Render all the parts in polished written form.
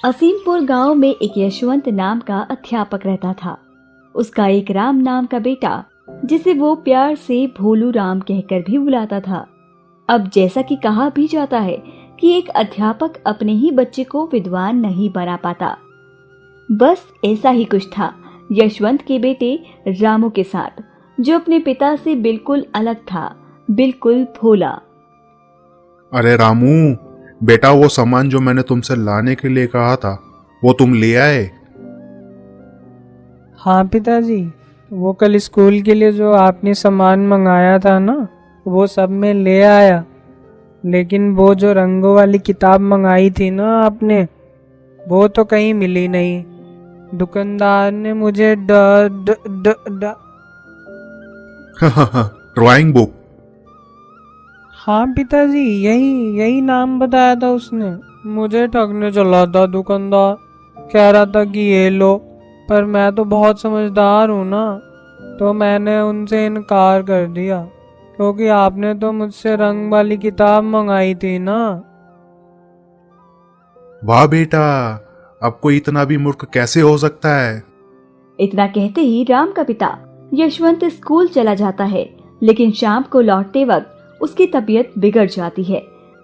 असीमपुर गांव में एक यशवंत नाम का अध्यापक रहता था। उसका एक राम नाम का बेटा, जिसे वो प्यार से भोलू राम कहकर भी बुलाता था। अब जैसा कि कहा भी जाता है कि एक अध्यापक अपने ही बच्चे को विद्वान नहीं बना पाता, बस ऐसा ही कुछ था यशवंत के बेटे रामू के साथ, जो अपने पिता से बिल्कुल अलग था, बिल्कुल भोला। अरे रामू बेटा, वो सामान जो मैंने तुमसे लाने के लिए कहा था वो तुम ले आए? हाँ पिताजी, वो कल स्कूल के लिए जो आपने सामान मंगाया था ना, वो सब मैं ले आया। लेकिन वो जो रंगों वाली किताब मंगाई थी ना आपने, वो तो कहीं मिली नहीं। दुकानदार ने मुझे ड्राइंग बुक? हाँ पिताजी, यही यही नाम बताया था उसने। मुझे ठगने चला था दुकानदार, कह रहा था कि ये लो, पर मैं तो बहुत समझदार हूँ ना, तो मैंने उनसे इनकार कर दिया, क्योंकि आपने तो मुझसे रंग वाली किताब मंगाई थी ना। वाह बेटा, अब कोई इतना भी मूर्ख कैसे हो सकता है? इतना कहते ही राम का पिता यशवंत स्कूल चला जाता है, लेकिन शाम को लौटते वक्त उसकी तबीयत बिगड़ जाती है,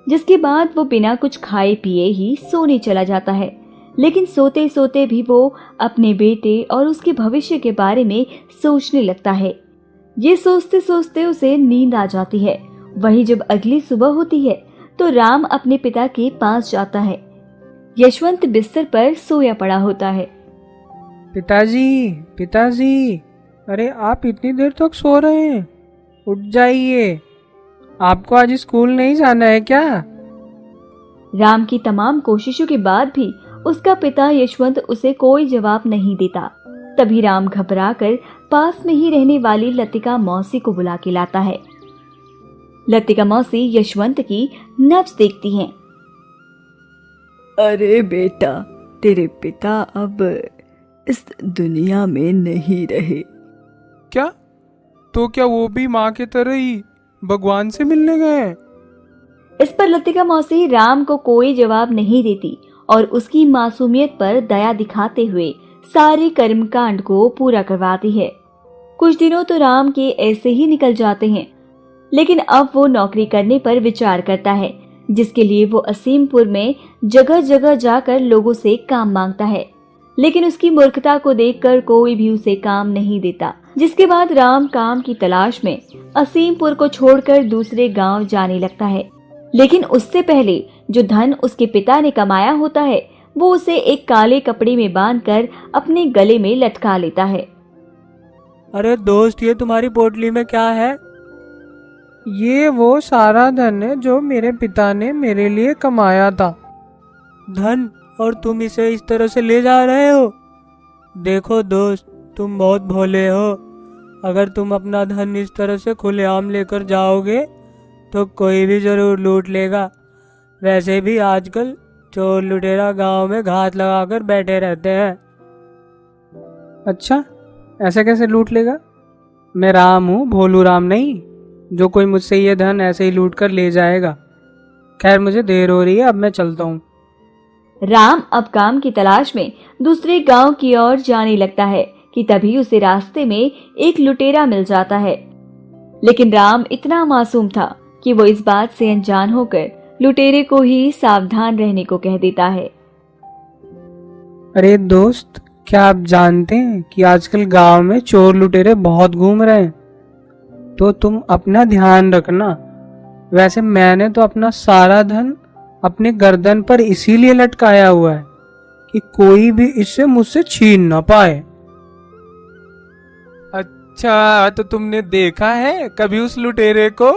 जिसके बाद वो बिना कुछ खाए पिए ही सोने चला जाता है। लेकिन सोते सोते भी वो अपने बेटे और उसके भविष्य के बारे में सोचने लगता है। ये सोचते सोचते उसे नींद आ जाती है। वहीं जब अगली सुबह होती है तो राम अपने पिता के पास जाता है। यशवंत बिस्तर पर सोया पड़ा होता है। पिताजी, पिताजी, अरे आप इतनी देर तक सो रहे हैं? उठ जाइए, आपको आज स्कूल नहीं जाना है क्या? राम की तमाम कोशिशों के बाद भी उसका पिता यशवंत उसे कोई जवाब नहीं देता। तभी राम घबराकर पास में ही रहने वाली लतिका मौसी को बुला के लाता है। लतिका मौसी यशवंत की नब्ज देखती हैं। अरे बेटा, तेरे पिता अब इस दुनिया में नहीं रहे। क्या? तो क्या वो भी माँ की तरह ही भगवान से मिलने गए? इस पर लतिका मौसी राम को कोई जवाब नहीं देती और उसकी मासूमियत पर दया दिखाते हुए सारे कर्मकांड को पूरा करवाती है। कुछ दिनों तो राम के ऐसे ही निकल जाते हैं, लेकिन अब वो नौकरी करने पर विचार करता है, जिसके लिए वो असीमपुर में जगह जगह जाकर लोगों से काम मांगता है। लेकिन उसकी मूर्खता को देखकर कोई भी उसे काम नहीं देता, जिसके बाद राम काम की तलाश में असीमपुर को छोड़कर दूसरे गांव जाने लगता है। लेकिन उससे पहले जो धन उसके पिता ने कमाया होता है, वो उसे एक काले कपड़े में बांधकर अपने गले में लटका लेता है। अरे दोस्त, ये तुम्हारी पोटली में क्या है? ये वो सारा धन है जो मेरे पिता ने मेरे लिए कमाया था। धन, और तुम इसे इस तरह से ले जा रहे हो? देखो दोस्त, तुम बहुत भोले हो। अगर तुम अपना धन इस तरह से खुलेआम लेकर जाओगे तो कोई भी जरूर लूट लेगा। वैसे भी आजकल चोर लुटेरा गांव में घात लगाकर बैठे रहते हैं। अच्छा, ऐसे कैसे लूट लेगा? मैं राम हूँ, भोलू राम नहीं, जो कोई मुझसे ये धन ऐसे ही लूट कर ले जाएगा। खैर, मुझे देर हो रही है, अब मैं चलता हूँ। राम अब काम की तलाश में दूसरे गांव की ओर जाने लगता है कि तभी उसे रास्ते में एक लुटेरा मिल जाता है। लेकिन राम इतना मासूम था कि वो इस बात से अनजान होकर लुटेरे को ही सावधान रहने को कह देता है। अरे दोस्त, क्या आप जानते हैं कि आजकल गांव में चोर लुटेरे बहुत घूम रहे हैं? तो तुम अपना ध्यान रखना। वैसे मैंने तो अपना सारा धन अपने गर्दन पर इसीलिए लटकाया हुआ है कि कोई भी इसे मुझसे छीन ना पाए। अच्छा, तो तुमने देखा है कभी उस लुटेरे को?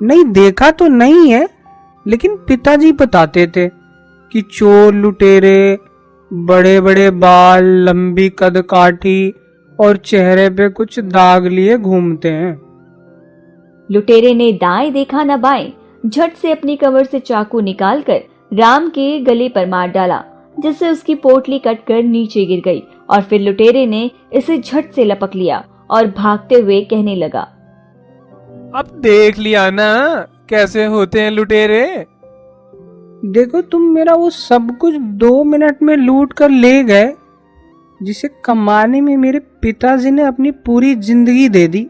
नहीं, देखा तो नहीं है, लेकिन पिताजी बताते थे कि चोर लुटेरे बड़े बड़े बाल, लंबी कद काठी और चेहरे पे कुछ दाग लिए घूमते हैं। लुटेरे ने दाएं देखा न बाएं, झट से अपनी कमर से चाकू निकालकर राम के गले पर मार डाला, जिससे उसकी पोटली कटकर नीचे गिर गई। और फिर लुटेरे ने इसे झट से लपक लिया और भागते हुए कहने लगा, अब देख लिया ना कैसे होते हैं लुटेरे। देखो तुम मेरा वो सब कुछ 2 मिनट में लूट कर ले गए, जिसे कमाने में मेरे पिताजी ने अपनी पूरी जिंदगी दे दी।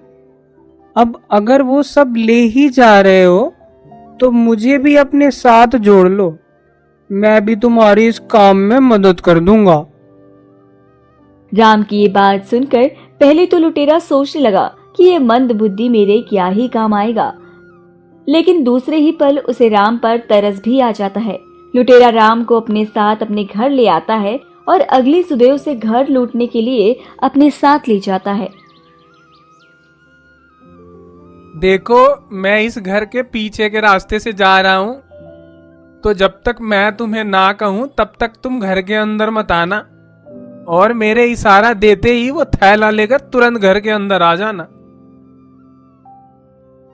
अब अगर वो सब ले ही जा रहे हो तो मुझे भी अपने साथ जोड़ लो, मैं भी तुम्हारी इस काम में मदद कर दूंगा। राम की ये बात सुनकर पहले तो लुटेरा सोचने लगा कि ये मंद बुद्धि मेरे क्या ही काम आएगा, लेकिन दूसरे ही पल उसे राम पर तरस भी आ जाता है। लुटेरा राम को अपने साथ अपने घर ले आता है और अगली सुबह उसे घर लूटने के लिए अपने साथ ले जाता है। देखो, मैं इस घर के पीछे के रास्ते से जा रहा हूं, तो जब तक मैं तुम्हें ना कहूं तब तक तुम घर के अंदर मत आना, और मेरे इशारा देते ही वो थैला लेकर तुरंत घर के अंदर आ जाना।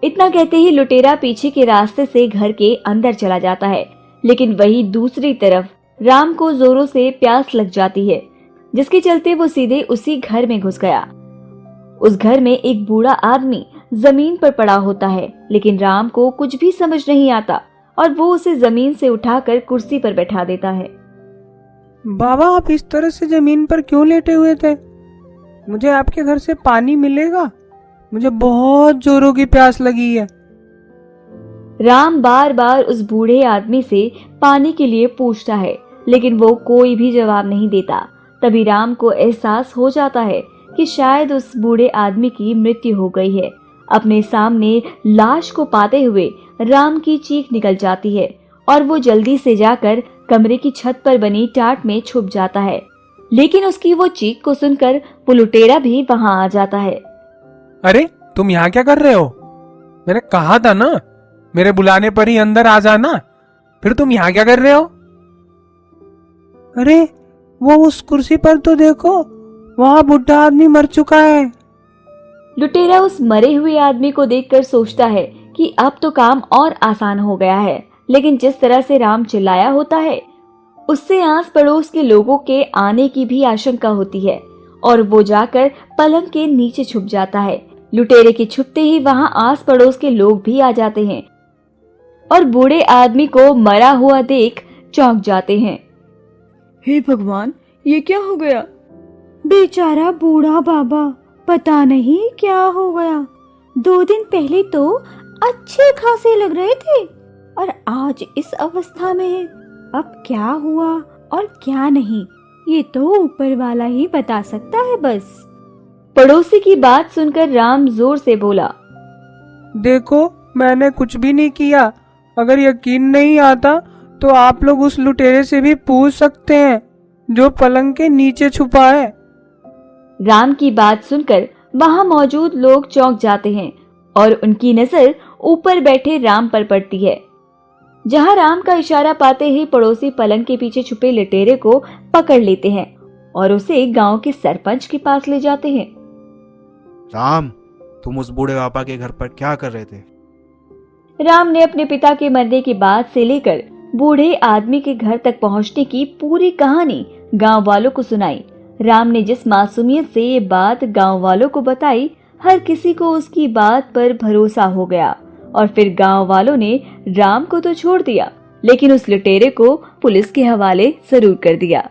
इतना कहते ही लुटेरा पीछे के रास्ते से घर के अंदर चला जाता है, लेकिन वही दूसरी तरफ राम को जोरों से प्यास लग जाती है, जिसके चलते वो सीधे उसी घर में घुस गया। उस घर में एक बूढ़ा आदमी जमीन पर पड़ा होता है, लेकिन राम को कुछ भी समझ नहीं आता और वो उसे जमीन से उठाकर कुर्सी पर बैठा देता है। बाबा, आप इस तरह से जमीन पर क्यों लेटे हुए थे? मुझे आपके घर से पानी मिलेगा? मुझे बहुत जोरों की प्यास लगी है। राम बार बार उस बूढ़े आदमी से पानी के लिए पूछता है, लेकिन वो कोई भी जवाब नहीं देता। तभी राम को एहसास हो जाता है कि शायद उस बूढ़े आदमी की मृत्यु हो गई है। अपने सामने लाश को पाते हुए राम की चीख निकल जाती है और वो जल्दी से जाकर कमरे की छत पर बनी टाट में छुप जाता है, लेकिन उसकी वो चीख को सुनकर वो लुटेरा भी वहां आ जाता है। अरे, तुम यहाँ क्या कर रहे हो? मैंने कहा था ना, मेरे बुलाने पर ही अंदर आ जाना। फिर तुम यहाँ क्या कर रहे हो? अरे, वो उस कुर्सी पर तो देखो, वहाँ बुढ़ा आदमी मर चुका है। लुटेरा उस मरे हुए आदमी को देखकर सोचता है कि अब तो काम और आसान हो गया है, लेकिन जिस तरह से राम चिल्लाया होता है उससे आस पड़ोस के लोगों के आने की भी आशंका होती है और वो जाकर पलंग के नीचे छुप जाता है। लुटेरे के छुपते ही वहां आस पड़ोस के लोग भी आ जाते हैं और बूढ़े आदमी को मरा हुआ देख चौंक जाते हैं। हे भगवान, ये क्या हो गया? बेचारा बूढ़ा बाबा, पता नहीं क्या हो गया। 2 दिन पहले तो अच्छे खासे लग रहे थे और आज इस अवस्था में है। अब क्या हुआ और क्या नहीं, ये तो ऊपर वाला ही बता सकता है बस। पड़ोसी की बात सुनकर राम जोर से बोला, देखो, मैंने कुछ भी नहीं किया। अगर यकीन नहीं आता तो आप लोग उस लुटेरे से भी पूछ सकते हैं जो पलंग के नीचे छुपा है। राम की बात सुनकर वहां मौजूद लोग चौंक जाते हैं और उनकी नजर ऊपर बैठे राम पर पड़ती है। जहां राम का इशारा पाते ही पड़ोसी पलंग के पीछे छुपे लुटेरे को पकड़ लेते हैं और उसे गांव के सरपंच के पास ले जाते हैं। राम, तुम उस बूढ़े पापा के घर पर क्या कर रहे थे? राम ने अपने पिता के मरने के बाद से लेकर बूढ़े आदमी के घर तक पहुंचने की पूरी कहानी गांव वालों को सुनाई। राम ने जिस मासूमियत से ये बात गांव वालों को बताई, हर किसी को उसकी बात पर भरोसा हो गया और फिर गांव वालों ने राम को तो छोड़ दिया, लेकिन उस लुटेरे को पुलिस के हवाले जरूर कर दिया।